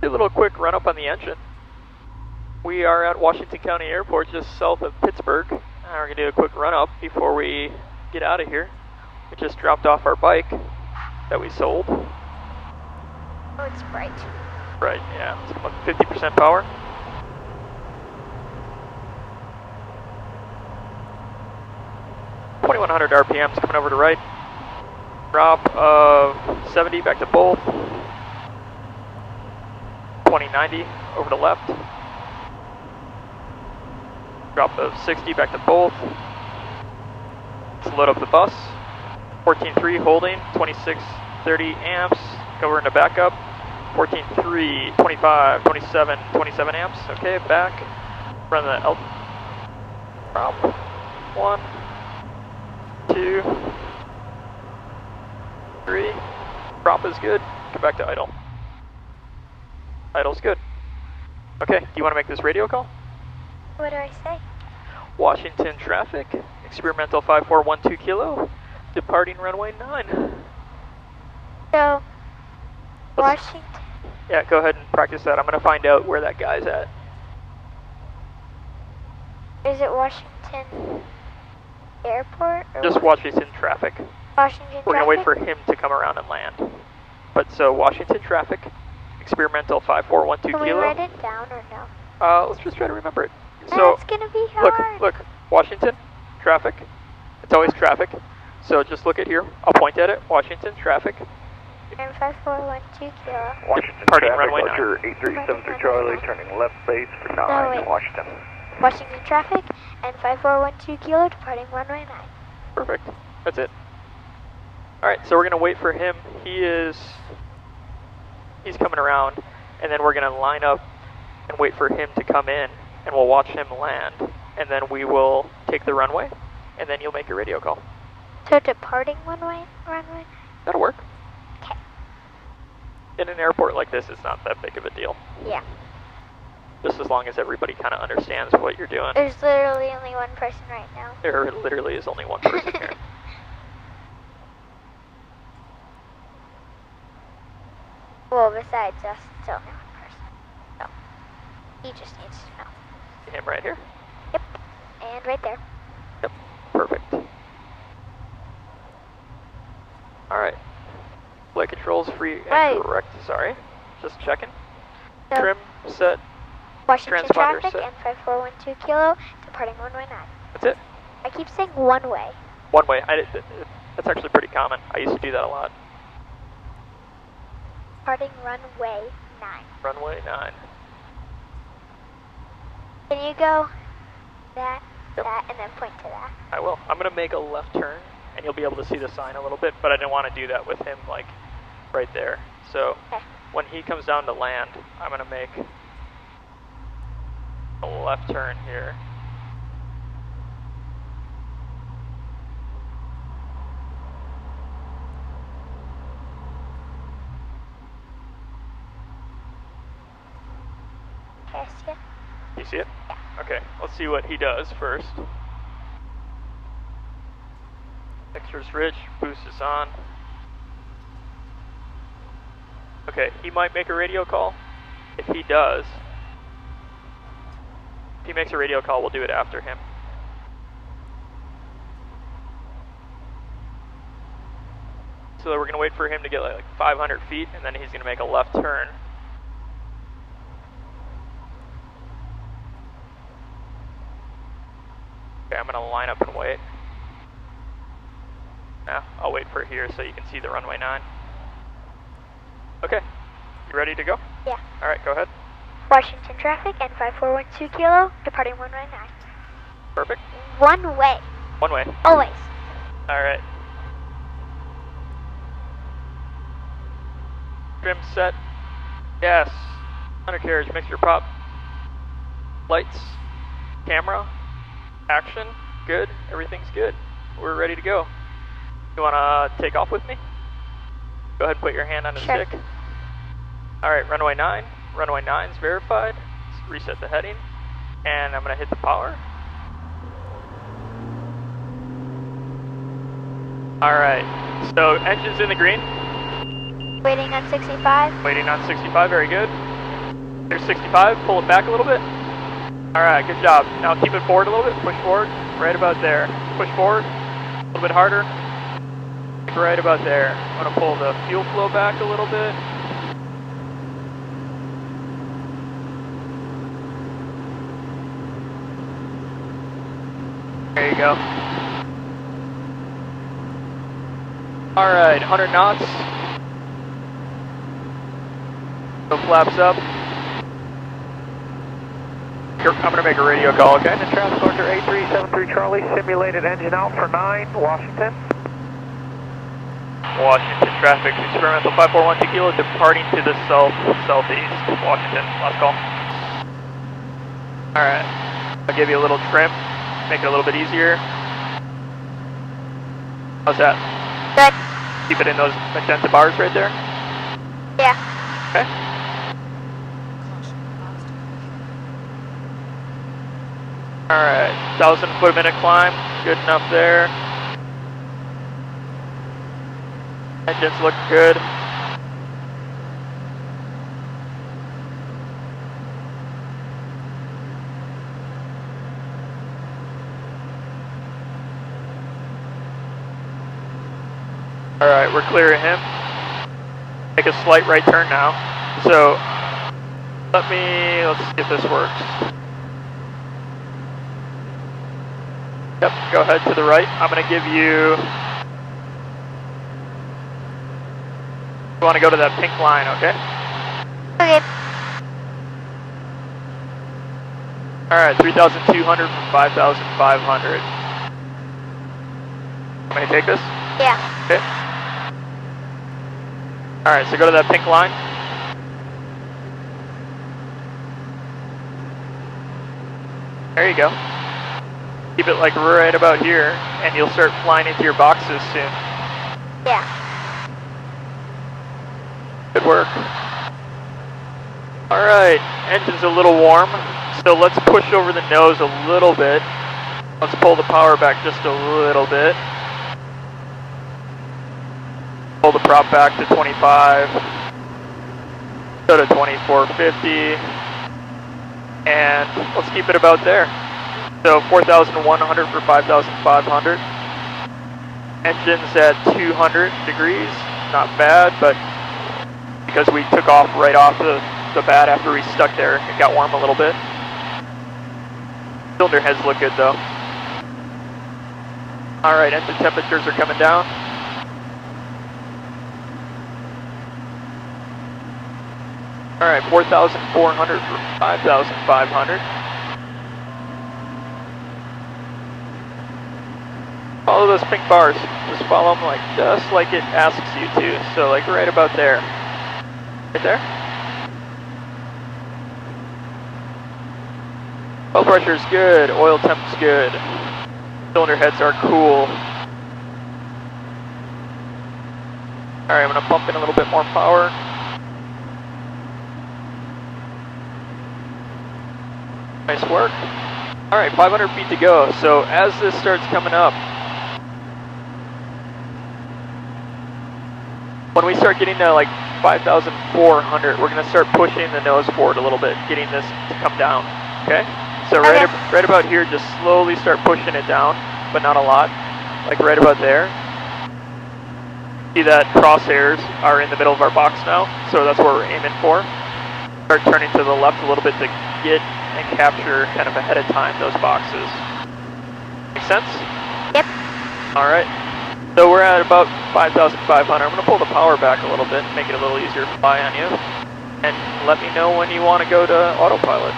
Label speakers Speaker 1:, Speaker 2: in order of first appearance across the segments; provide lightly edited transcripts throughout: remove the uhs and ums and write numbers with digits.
Speaker 1: Do a little quick run up on the engine. We are at Washington County Airport, just south of Pittsburg. We're going to do a quick run up before we get out of here. We just dropped off our bike that we sold.
Speaker 2: Oh, it's bright.
Speaker 1: Right, yeah. It's about 50% power. .2100 RPMs coming over to right. Drop of 70 back to both. 2090 over to left. Drop of 60 back to both. Let's load up the bus. 14.3 holding, 2630 amps. Go into backup. 14.3, 25, 27, 27 amps. Okay, back. Run the L. Drop. 1, 2, 3. Drop is good. Come back to idle. Idle's good. Okay, do you want to make this radio call?
Speaker 2: What do I say?
Speaker 1: Washington traffic, experimental 5412 kilo, departing runway 9.
Speaker 2: So, Washington.
Speaker 1: Yeah, go ahead and practice that. I'm going to find out where that guy's at.
Speaker 2: Is it Washington Airport? Or
Speaker 1: Just Washington traffic.
Speaker 2: Washington
Speaker 1: We're going to wait
Speaker 2: traffic?
Speaker 1: for him to come around and land. But so, Washington traffic, experimental 5412
Speaker 2: Can
Speaker 1: kilo.
Speaker 2: we write it down or no?
Speaker 1: Let's just try to remember it.
Speaker 2: That's gonna be hard.
Speaker 1: Look, Washington, traffic. It's always traffic. So just look at here. I'll point at it. Washington, traffic.
Speaker 2: And 5412 kilo.
Speaker 3: Washington
Speaker 1: Departing
Speaker 3: traffic,
Speaker 1: runway
Speaker 3: Roger 837 Charlie, turning left base for 9,
Speaker 2: wait.
Speaker 3: Washington.
Speaker 2: Washington traffic and 5412 kilo, departing runway 9.
Speaker 1: Perfect. That's it. Alright, so we're going to wait for him. He's coming around, and then we're going to line up and wait for him to come in, and we'll watch him land, and then we will take the runway, and then you'll make your radio call.
Speaker 2: So departing runway?
Speaker 1: That'll work.
Speaker 2: Okay.
Speaker 1: In an airport like this, it's not that big of a deal.
Speaker 2: Yeah.
Speaker 1: Just as long as everybody kind of understands what you're doing.
Speaker 2: There's literally only one person right now.
Speaker 1: There literally is only one person here.
Speaker 2: Well, besides us, it's only one person. So, he just needs to know.
Speaker 1: Him right here?
Speaker 2: Yep. And right there.
Speaker 1: Yep. Perfect. Alright. Flight controls free and correct. Sorry. Just checking.
Speaker 2: So,
Speaker 1: Trim, set.
Speaker 2: Washington
Speaker 1: transponder
Speaker 2: traffic
Speaker 1: set.
Speaker 2: and 5412 kilo, departing runway 9.
Speaker 1: That's it.
Speaker 2: I keep saying one way.
Speaker 1: One way. That's actually pretty common. I used to do that a lot.
Speaker 2: Departing runway 9.
Speaker 1: Runway 9.
Speaker 2: Can you go that,
Speaker 1: Yep.
Speaker 2: that, and then point to that?
Speaker 1: I will. I'm going to make a left turn, and you'll be able to see the sign a little bit, but I didn't want to do that with him, like, right there. So,
Speaker 2: Okay.
Speaker 1: when he comes down to land, I'm going to make a left turn here.
Speaker 2: Okay, I see it.
Speaker 1: You see it? Okay, let's see what he does first. Extra's rich, boost is on. Okay, he might make a radio call. If he does, if he makes a radio call, we'll do it after him. So we're gonna wait for him to get like 500 feet, and then he's gonna make a left turn. Okay, I'm gonna line up and wait. Now, I'll wait for here so you can see the runway 9. Okay, you ready to go?
Speaker 2: Yeah.
Speaker 1: Alright, go ahead.
Speaker 2: Washington traffic and 5412 kilo, departing runway 9.
Speaker 1: Perfect.
Speaker 2: One way.
Speaker 1: One way.
Speaker 2: Always.
Speaker 1: Alright. Trim set. Gas. Undercarriage, mixture prop. Lights. Camera. Action. Good. Everything's good. We're ready to go. You wanna take off with me? Go ahead and put your hand on the
Speaker 2: Sure.
Speaker 1: stick. Alright, runway 9. Runway 9's verified. Let's reset the heading. And I'm gonna hit the power. Alright, so engine's in the green.
Speaker 2: Waiting on 65.
Speaker 1: Waiting on 65, very good. There's 65, pull it back a little bit. Alright, good job. Now keep it forward a little bit, push forward, right about there. Push forward, a little bit harder, right about there. I'm going to pull the fuel flow back a little bit. There you go. Alright, 100 knots. So flaps up. I'm going to make a radio call, okay?
Speaker 3: Transporter A373 Charlie, simulated engine out for 9, Washington.
Speaker 1: Washington traffic, experimental 541 kilo departing to the southeast. Washington, last call. Alright, I'll give you a little trim, make it a little bit easier. How's that?
Speaker 2: Good.
Speaker 1: Keep it in those magenta bars right there?
Speaker 2: Yeah.
Speaker 1: Okay. Alright, 1,000 foot a minute climb, good enough there. Engines look good. Alright, we're clear of him. Make a slight right turn now. So, let's see if this works. Yep, go ahead to the right. I'm going to give you... You want to go to that pink line, okay?
Speaker 2: Okay.
Speaker 1: Alright, 3,200 from 5,500. Want me to take this?
Speaker 2: Yeah.
Speaker 1: Okay. Alright, so go to that pink line. There you go. Keep it like right about here, and you'll start flying into your boxes soon.
Speaker 2: Yeah.
Speaker 1: Good work. Alright, engine's a little warm, so let's push over the nose a little bit. Let's pull the power back just a little bit. Pull the prop back to 25. Go to 2450. And let's keep it about there. So 4,100 for 5,500. Engine's at 200 degrees. Not bad, but because we took off right off the bat after we stuck there, it got warm a little bit. Cylinder heads look good though. Alright, engine temperatures are coming down. Alright, 4,400 for 5,500. Follow those pink bars. Just follow them just like it asks you to. So like right about there. Right there. Oil pressure is good. Oil temp is good. Cylinder heads are cool. Alright, I'm going to pump in a little bit more power. Nice work. Alright, 500 feet to go. So as this starts coming up, when we start getting to like 5,400, we're going to start pushing the nose forward a little bit, getting this to come down. Okay? So right about here, just slowly start pushing it down, but not a lot. Like right about there. See that crosshairs are in the middle of our box now, so that's what we're aiming for. Start turning to the left a little bit to get and capture kind of ahead of time those boxes. Make sense?
Speaker 2: Yep.
Speaker 1: Alright. So we're at about 5,500. I'm going to pull the power back a little bit, make it a little easier to fly on you. And let me know when you want to go to autopilot.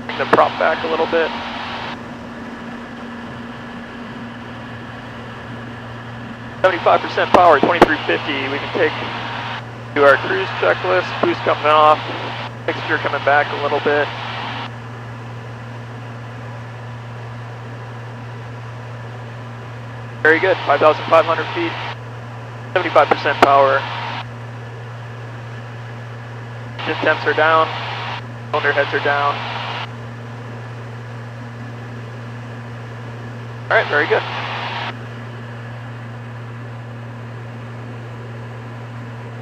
Speaker 1: Bring the prop back a little bit. %power, 2350. We can do our cruise checklist. Boost coming off. Mixture coming back a little bit. Very good, 5,500 feet, 75% power. Engine temps are down, cylinder heads are down. Alright, very good.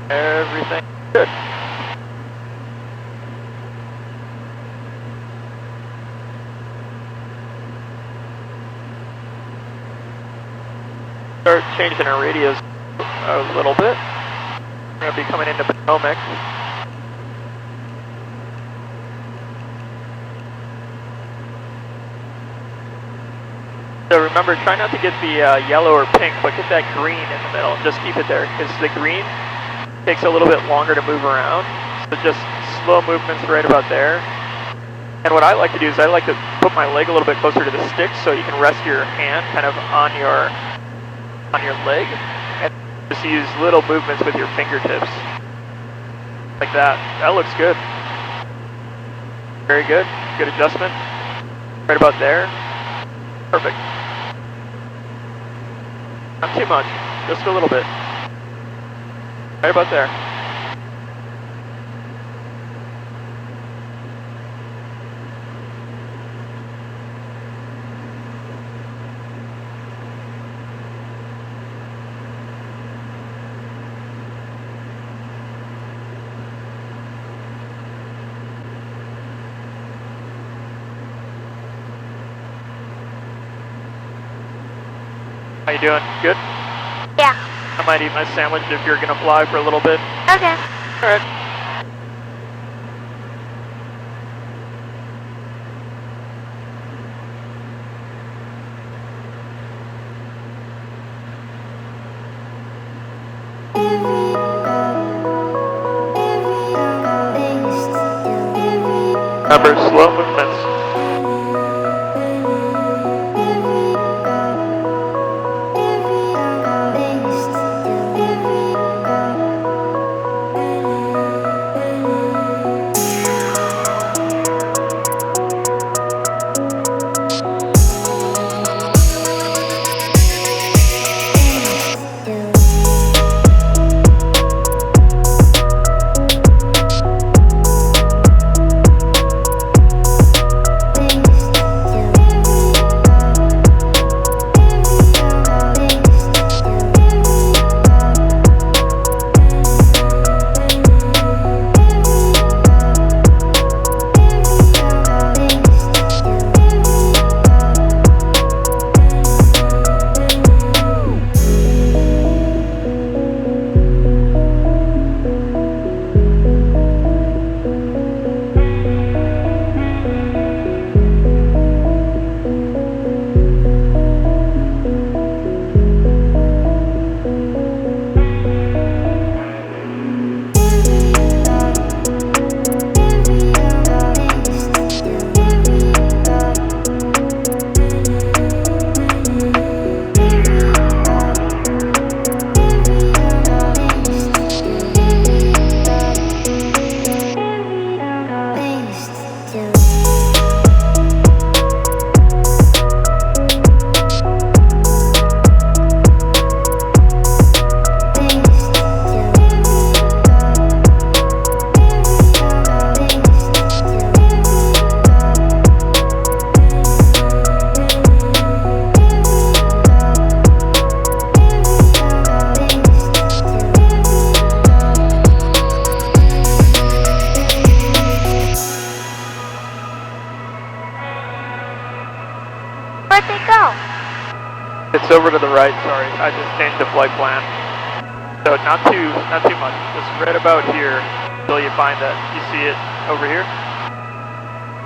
Speaker 1: Everything good. changing our radios a little bit. We're going to be coming into Potomac. So remember, try not to get the yellow or pink, but get that green in the middle. Just keep it there, because the green takes a little bit longer to move around. So just slow movements right about there. And what I like to do is I like to put my leg a little bit closer to the stick so you can rest your hand kind of on your leg. And just use little movements with your fingertips. Like that. That looks good. Very good. Good adjustment. Right about there. Perfect. Not too much, just a little bit. Right about there. How you doing? Good?
Speaker 2: Yeah.
Speaker 1: I might eat my sandwich if you're gonna fly for a little bit.
Speaker 2: Okay.
Speaker 1: Alright. Remember, slow movements.
Speaker 2: Where'd they go?
Speaker 1: It's over to the right, sorry. I just changed the flight plan. So not too much. Just right about here until you find that. You see it over here?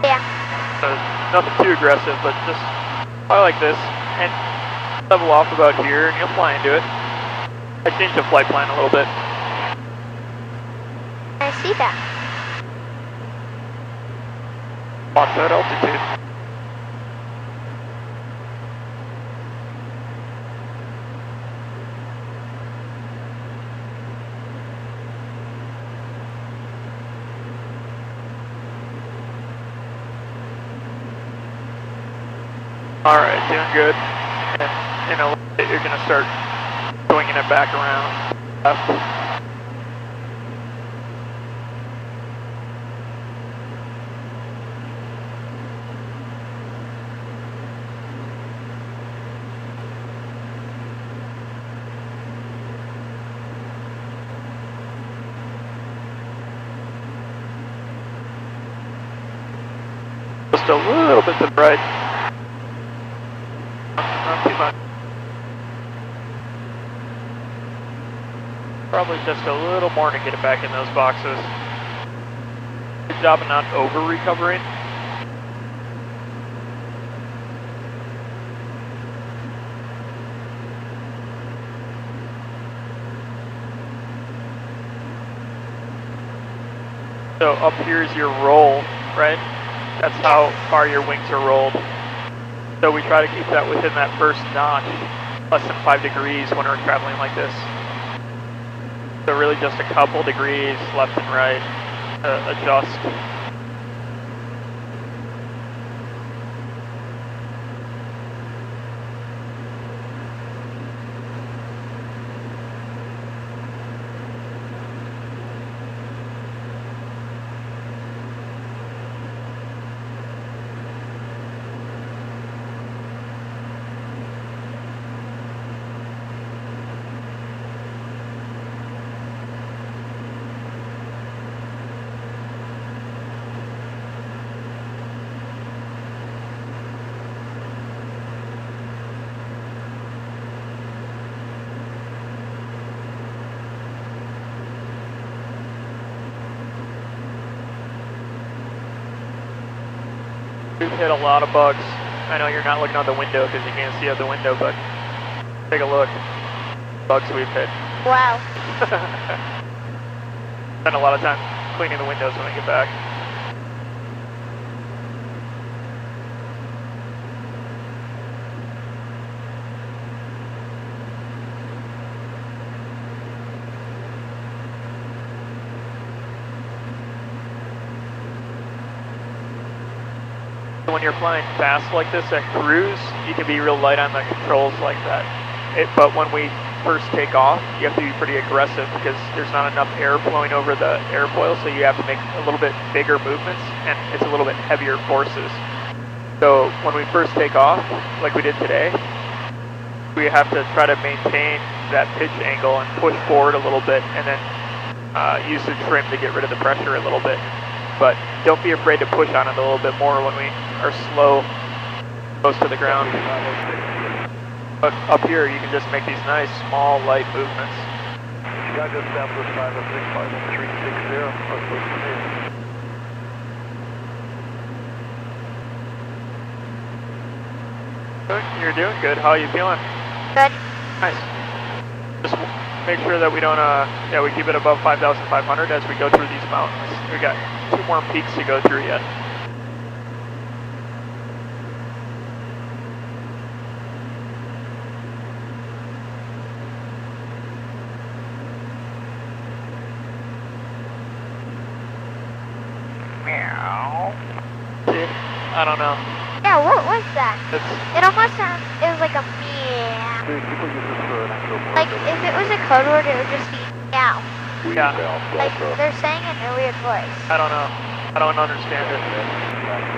Speaker 2: Yeah.
Speaker 1: So nothing too aggressive, but just fly like this and level off about here and you'll fly into it. I changed the flight plan a little bit.
Speaker 2: I see that.
Speaker 1: Watch that altitude. Alright, doing good. And in a little bit you're going to start swinging it back around. Just a little bit to the right. Not too much. Probably just a little more to get it back in those boxes. Good job of not over-recovering. So up here is your roll, right? That's how far your wings are rolled. So we try to keep that within that first notch, less than 5 degrees when we're traveling like this. So really just a couple degrees left and right, adjust. We've hit a lot of bugs. I know you're not looking out the window because you can't see out the window, but take a look. Bugs we've hit.
Speaker 2: Wow.
Speaker 1: Spend a lot of time cleaning the windows when I get back. When you're flying fast like this at cruise, you can be real light on the controls like that. But when we first take off, you have to be pretty aggressive because there's not enough air flowing over the airfoil, so you have to make a little bit bigger movements, and it's a little bit heavier forces. So when we first take off, like we did today, we have to try to maintain that pitch angle and push forward a little bit, and then use the trim to get rid of the pressure a little bit. But don't be afraid to push on it a little bit more when we are slow, close to the ground. But up here, you can just make these nice, small, light movements.
Speaker 3: Chicago Southwest 506-51360, Northwest Clear.
Speaker 1: Good, you're doing good. How are you feeling?
Speaker 2: Good.
Speaker 1: Nice. Just make sure that we don't, we keep it above 5,500 as we go through these mountains. We got 2 more peaks to go through yet.
Speaker 3: Meow.
Speaker 1: I don't know.
Speaker 2: Yeah, what was that?
Speaker 1: It's,
Speaker 2: It almost sounded, it was like a meow.
Speaker 3: Dude, people use this for an actual board.
Speaker 2: Like, if it was a code word, it would just be meow.
Speaker 1: yeah,
Speaker 2: Like, they're saying it in a weird voice.
Speaker 1: I don't know. I don't understand it.
Speaker 4: Every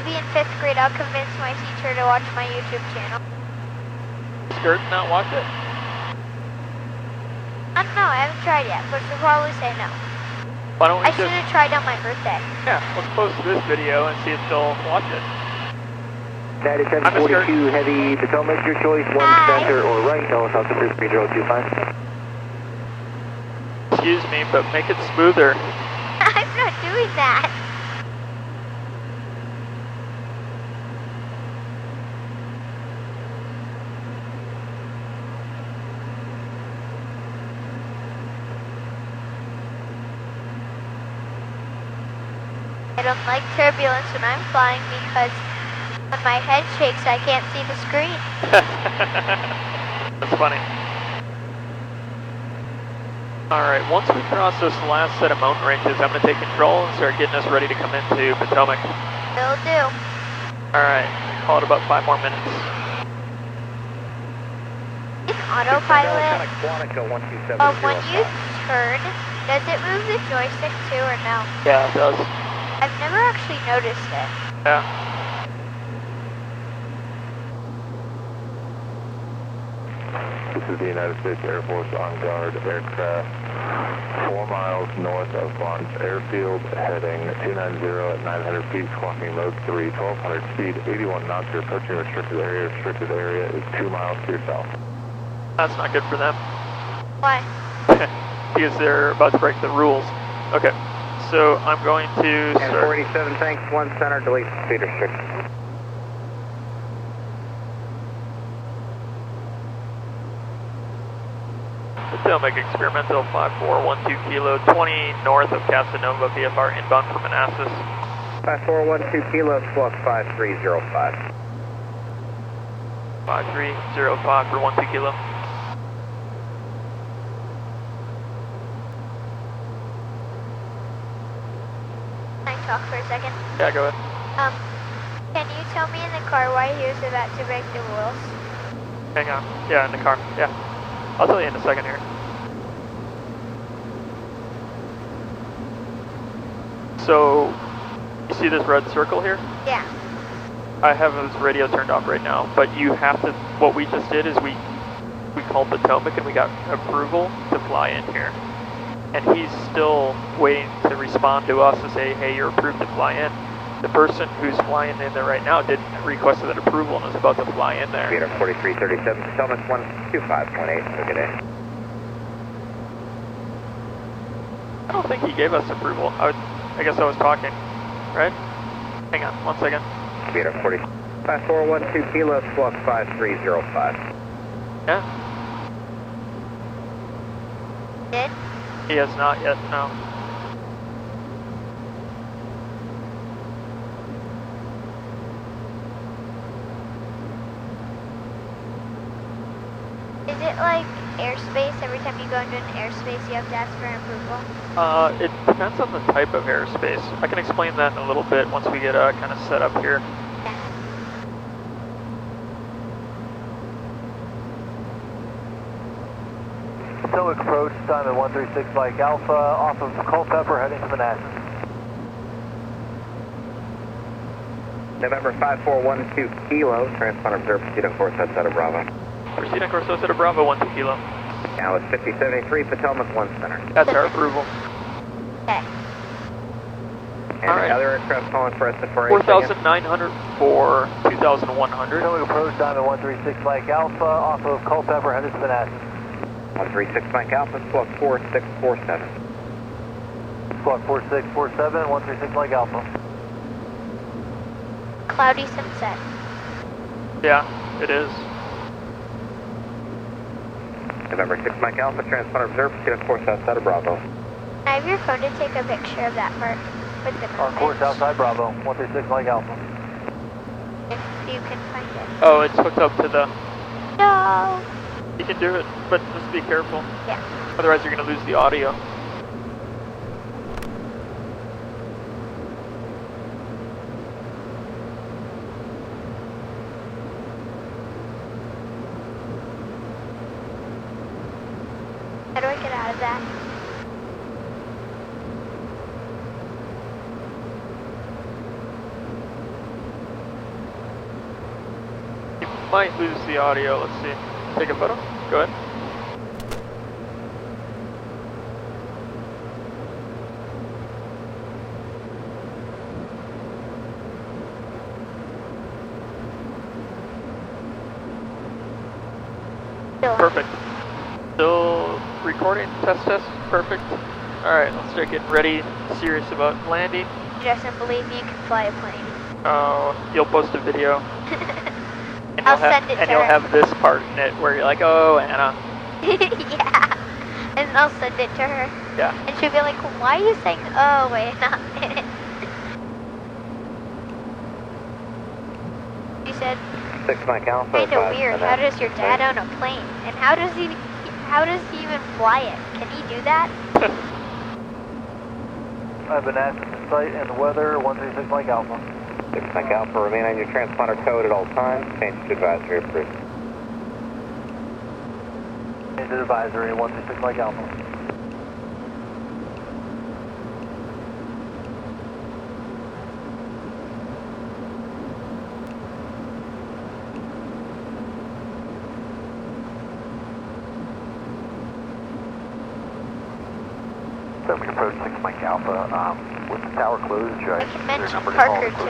Speaker 2: maybe in 5th grade I'll convince my teacher to watch my YouTube channel.
Speaker 1: Skirt not watch it?
Speaker 2: I don't know, I haven't tried yet, but she'll probably say no.
Speaker 1: Why don't we
Speaker 2: I should have tried on my birthday.
Speaker 1: Yeah, let's post this video and see if she'll watch it.
Speaker 3: 9742 Heavy Potomac, your choice, 1 center or right, Dallas Altimeter 3025.
Speaker 1: Excuse me, but make it smoother.
Speaker 2: I'm not doing that. I don't like turbulence when I'm flying because when my head shakes I can't see the screen.
Speaker 1: That's funny. Alright, once we cross this last set of mountain ranges, I'm going to take control and start getting us ready to come into Potomac.
Speaker 2: Will do.
Speaker 1: Alright, call it about 5 more minutes.
Speaker 2: In autopilot, when you turn, does it move the joystick too or no?
Speaker 1: Yeah, it does.
Speaker 2: I've never actually noticed it.
Speaker 1: Yeah.
Speaker 4: This is the United States Air Force on guard aircraft 4 miles north of Vons Airfield, heading 290 at 900 feet, clocking mode 3, 1200 speed, 81 knots. You're approaching restricted area. Restricted area is 2 miles to your south.
Speaker 1: That's not good for them.
Speaker 2: Why?
Speaker 1: Because they're about to break the rules. Okay, so I'm going to
Speaker 3: And 487, thanks, 1 center, delete speed restriction.
Speaker 1: Potomac Experimental 5412 Kilo, 20 north of Casanova, VFR inbound from Manassas.
Speaker 3: 5412 Kilo, squawk 5305.
Speaker 1: 5305 for 12 Kilo.
Speaker 2: Can I talk for a second?
Speaker 1: Yeah, go ahead.
Speaker 2: Can you tell me in the car why he was about to break the rules?
Speaker 1: Hang on. Yeah, in the car. Yeah. I'll tell you in a second here. So, you see this red circle here?
Speaker 2: Yeah.
Speaker 1: I have his radio turned off right now, but you have to, what we just did is we called Potomac and we got approval to fly in here. And he's still waiting to respond to us to say, hey, you're approved to fly in. The person who's flying in there right now didn't request that approval and is about to fly in there.
Speaker 3: Speed 4337, Potomac 125.8, have a good day.
Speaker 1: I don't think he gave us approval. I guess I was talking, right? Hang on, 1 second.
Speaker 3: Speed 5412 Kilo, squawk 5305.
Speaker 1: Yeah,
Speaker 2: Did?
Speaker 1: he has not yet, no.
Speaker 2: Is it like airspace? Every time you go into an airspace, you have to ask for approval?
Speaker 1: It depends on the type of airspace. I can explain that in a little bit once we get kind of set up here.
Speaker 3: Potomac approach, Diamond 136 Mike Alpha, off of Culpeper, heading to Manassas. November 5412 Kilo, transponder observed, proceed on course outside of Bravo.
Speaker 1: Proceed on course outside of Bravo, 12 Kilo.
Speaker 3: Now it's 5073, Potomac 1 center.
Speaker 1: That's our approval.
Speaker 2: Okay.
Speaker 3: And
Speaker 1: All right.
Speaker 3: other aircraft calling for us at
Speaker 1: 4,904, 2,100.
Speaker 3: Potomac approach, Diamond 136 Mike Alpha, off of Culpeper, headed to Manassas. 136 Mike Alpha, squawk 4647. Squawk 4647, 136 Mike Alpha.
Speaker 2: Cloudy sunset.
Speaker 1: Yeah, it is.
Speaker 3: November 6 Mike Alpha, transponder observed, proceed on course outside of Bravo.
Speaker 2: Can I have your phone to take a picture of that part with the
Speaker 3: On course
Speaker 2: image,
Speaker 3: outside Bravo, 136 Mike Alpha.
Speaker 2: if you can find it?
Speaker 1: Oh, it's hooked up to the...
Speaker 2: No!
Speaker 1: You can do it, but just be careful.
Speaker 2: Yeah.
Speaker 1: Otherwise you're going to lose the audio.
Speaker 2: How do I get out of that?
Speaker 1: You might lose the audio. Let's see. Take a photo. Go ahead. Perfect. Still recording. Test, test. Perfect. Alright, let's start getting ready. Serious about landing.
Speaker 2: Doesn't believe you can fly a plane.
Speaker 1: Oh, you'll post a video. And
Speaker 2: I'll send it to her.
Speaker 1: And you'll have this part in it where you're like, oh, Anna.
Speaker 2: Yeah. And I'll send it to her.
Speaker 1: Yeah.
Speaker 2: And she'll be like, why are you saying, oh, wait, not it. She said,
Speaker 3: 6 Mike Alpha.
Speaker 2: kind of weird. How does your dad own a plane? And how does he even fly it? Can he do that?
Speaker 3: I've been asked the site and the weather, 136 Mike Alpha. 6 Mike Alpha, remain on your transponder code at all times. Change to advisory approved. Change to advisory, 136 Mike Alpha. So we approach 6 Mike Alpha. With the tower closed, should
Speaker 2: I
Speaker 3: I
Speaker 2: mentioned Parker too.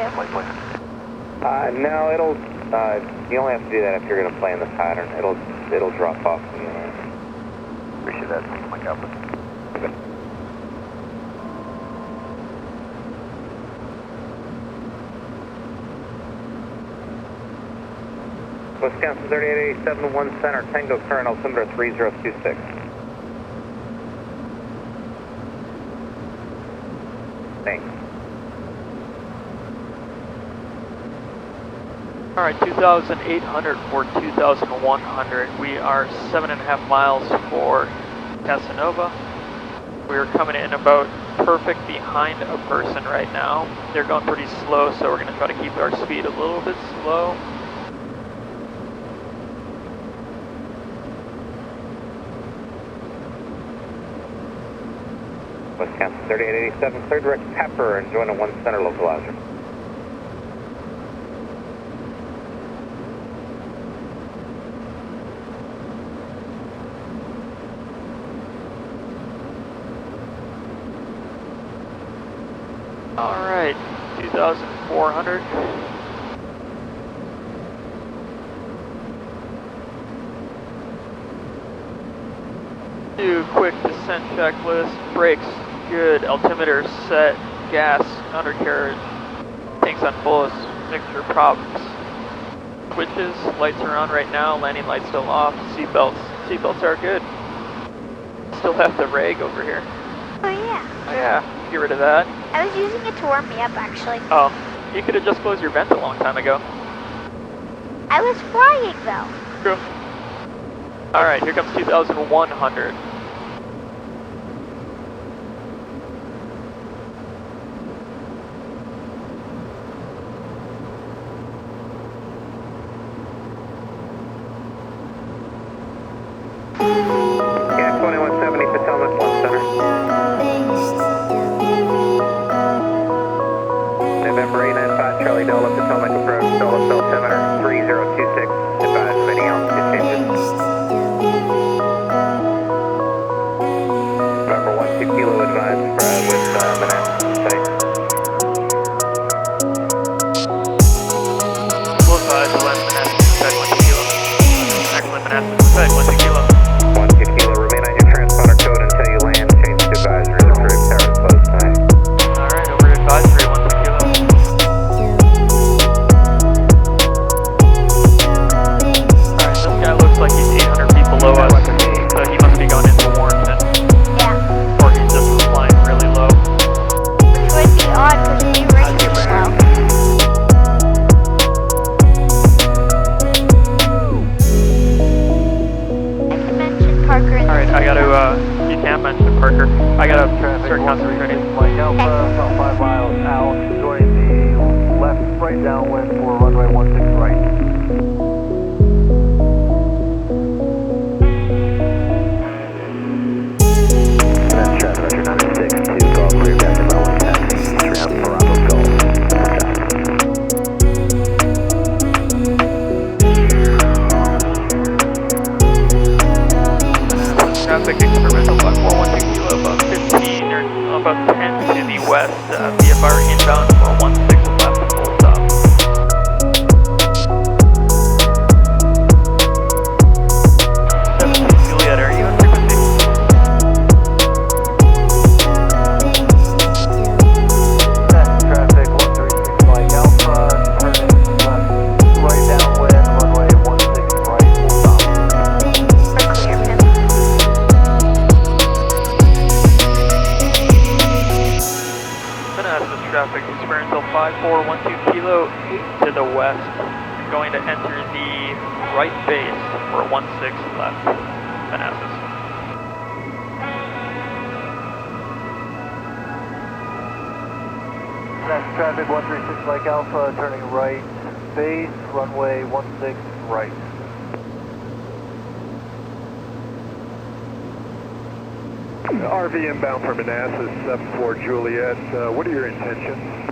Speaker 3: No, it'll. You only have to do that if you're going to play in the pattern. It'll drop off. Appreciate that, 6 Mike Alpha. Okay. Wisconsin 3887 center, Tango current altimeter 3026. Thanks.
Speaker 1: Alright, 2,800 for 2,100. We are 7.5 miles for Casanova. We're coming in about perfect behind a person right now. They're going pretty slow, so we're going to try to keep our speed a little bit slow.
Speaker 3: Wisconsin 3887, clear direct Pepper and join a 1 center localizer.
Speaker 1: Alright, 2,400. Do quick descent checklist. Brakes, good. Altimeter set. Gas, undercarriage. Tanks on fullest. Mixture problems. Switches, lights are on right now. Landing lights still off. Seatbelts are good. Still have the rag over here.
Speaker 2: Oh yeah.
Speaker 1: Oh yeah, get rid of that.
Speaker 2: I was using it to warm me up actually.
Speaker 1: Oh, you could have just closed your vent a long time ago.
Speaker 2: I was flying though.
Speaker 1: True. Alright, here comes 2,100.
Speaker 3: Yeah, 2170 Potomac, 1 center. November 895 Charlie Delta Potomac approach, Delta altimeter 3026. Advise of any altitude changes. November 12 Kilo advised with Manassas site.
Speaker 1: We'll advise the left Manassas side 1 kilo. Excellent Manassas side 1 kilo.
Speaker 3: 1
Speaker 1: going to enter the right base for 16 left, Manassas.
Speaker 3: That's traffic 136 Mike Alpha, turning right base, runway 16 right.
Speaker 5: RV inbound from Manassas, 74 Juliet. What are your intentions?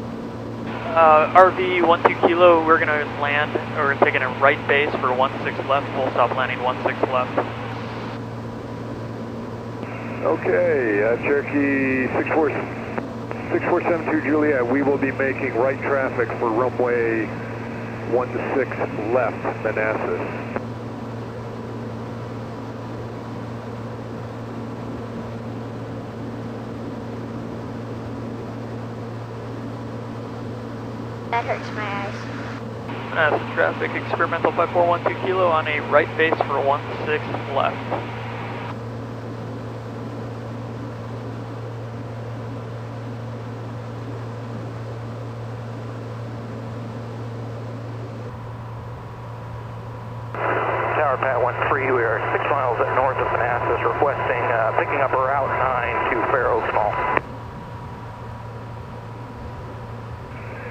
Speaker 1: RV 12 Kilo, we're going to land, or we're taking a right base for 16 left, full stop landing 16 left.
Speaker 5: Okay, Cherokee 6472 Juliet, we will be making right traffic for runway 16 left, Manassas.
Speaker 2: That hurts my eyes.
Speaker 1: Manassas traffic, experimental 5412 Kilo on a right base for 16 left.
Speaker 3: Tower Pat 13, we are 6 miles north of Manassas, requesting picking up Route 9 to Fair Oaks Mall.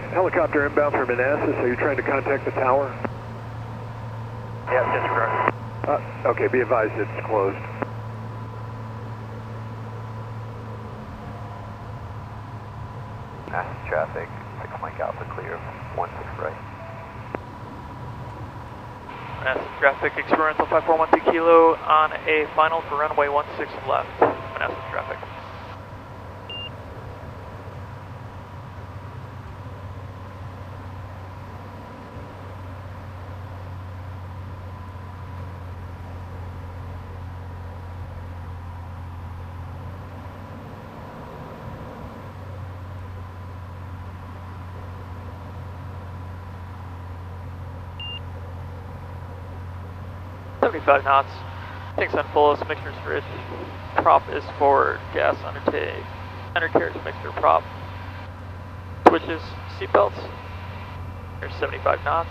Speaker 5: Helicopter inbound from Manassas, are you trying to contact the tower?
Speaker 3: Yep, disregard.
Speaker 5: Okay, be advised it's closed.
Speaker 3: Manassas traffic, 6 Mike Alpha clear, 16 right.
Speaker 1: Manassas traffic, experimental 5412 Kilo on a final for runway 16 left. Manassas traffic. $75 knots. Tanks on fullest, mixture's rich. Prop is forward, gas undertake. Undercarriage mixture prop. Switches, seatbelts. There's 75 knots.